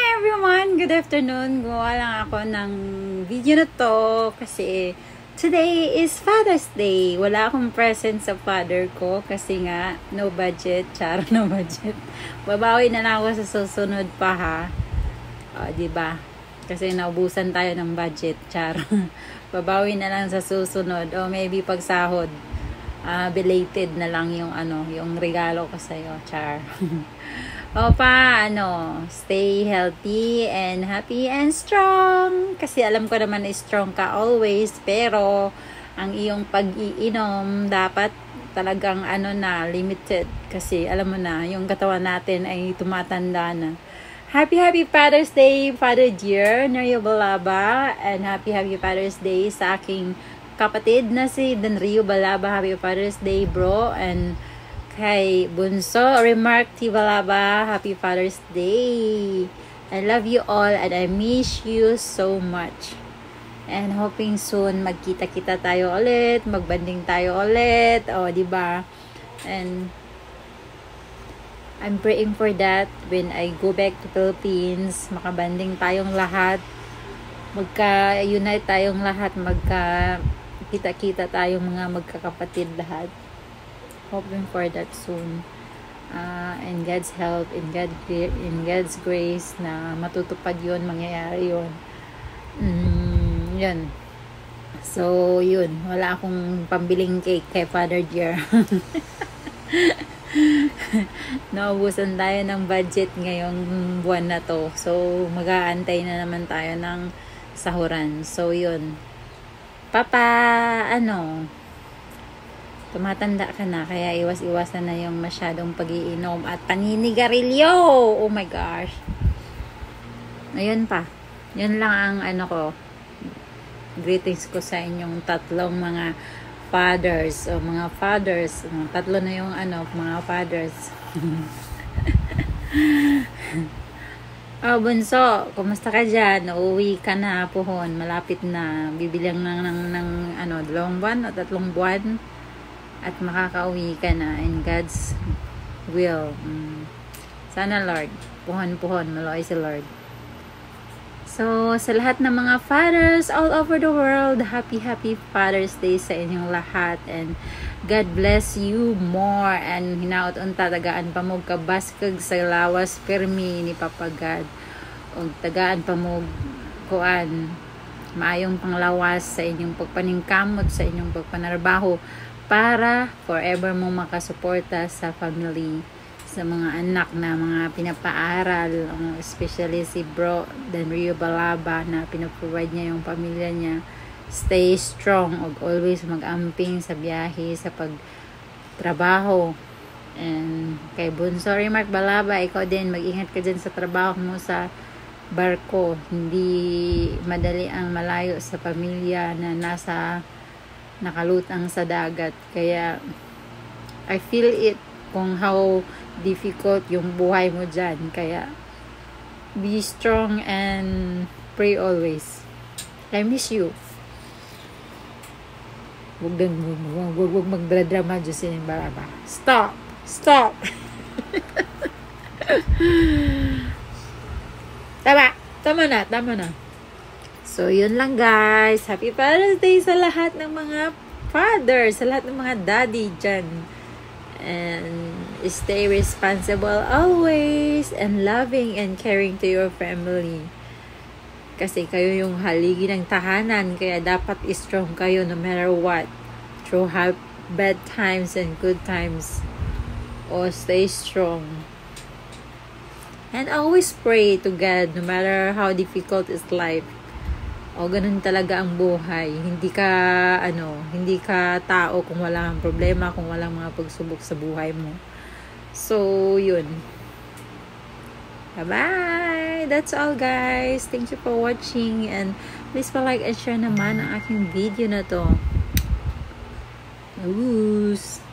everyone! Good afternoon! Gawa lang ako ng video na to kasi today is Father's Day. Wala akong present sa father ko kasi nga no budget. Char, no budget. Babawi na lang ako sa susunod pa ha. Diba? Kasi naubusan tayo ng budget. Char. Babawi na lang sa susunod. O maybe pag sahod. Belated na lang yung yung regalo ko sa'yo. Char. Stay healthy and happy and strong. Kasi alam ko naman na strong ka always. Pero, ang iyong pag-iinom dapat talagang limited. Kasi alam mo na, yung katawan natin ay tumatanda na. Happy Father's Day, Father dear, Nerio Balaba. And happy Father's Day sa aking kapatid na si Danrio Balaba. Happy Father's Day, bro. And kay Bunso Remark Tibalaba, happy Father's Day. I love you all and I miss you so much. And hoping soon magkita-kita tayo ulit, magbanding tayo ulit. Diba? And I'm praying for that when I go back to Philippines, makabanding tayong lahat. Magka-unite tayong lahat, magka-kita-kita tayong mga magkakapatid lahat. Hoping for that soon. And God's help, in God's grace na matutupad yun, mangyayari yun. Yun. So, yun. Wala akong pambiling cake kay Father dear. Naubusan tayo ng budget ngayong buwan na to. So, mag-aantay na naman tayo ng sahuran. So, yun. Papa, tumatanda ka na, kaya iwas-iwasan na yung masyadong pag-iinom at paninigarilyo. Oh my gosh. Ayun pa. Yun lang ang greetings ko sa inyong tatlong mga fathers o mga fathers. Tatlo na yung mga fathers. Bunso, kumusta ka dyan? Uuwi ka na pohon. Malapit na. Bibilang lang ng 2 buwan o 3 buwan. At makakauwi ka na in God's will. Sana Lord, puhon, maloy si Lord. So, sa lahat ng mga fathers all over the world, happy Father's Day sa inyong lahat. And God bless you more. And hinaot unta, tagaan pa mo kabaskag sa lawas permi ni Papa God. O tagaan pa mo kuan, maayong panglawas sa inyong pagpaningkamot, sa inyong pagpanarbaho, para forever mong makasuporta sa family, sa mga anak na mga pinapaaral, especially si Bro Danrio Balaba na pinaprovide niya yung pamilya niya. Stay strong og always mag-amping sa biyahe, sa pagtrabaho. And kay Bunso Remark Balaba, ikaw din, mag-ingat ka dyan sa trabaho mo sa barko. Hindi madali ang malayo sa pamilya na nakalutang sa dagat. Kaya I feel it kung how difficult yung buhay mo dyan. Kaya be strong and pray always. I miss you. Huwag magdradrama dyan sa Balaba. Stop! Tama na. So, yun lang guys. Happy Father's Day sa lahat ng mga fathers, sa lahat ng mga daddy dyan. And stay responsible always and loving and caring to your family. Kasi kayo yung haligi ng tahanan, kaya dapat strong kayo no matter what. Through bad times and good times. Stay strong. And always pray to God no matter how difficult is life. Ganun talaga ang buhay. Hindi ka tao kung wala kang problema, kung walang mga pagsubok sa buhay mo. So, yun. Bye-bye! That's all guys. Thank you for watching and please pa-like and share naman ang aking video na to. Oops!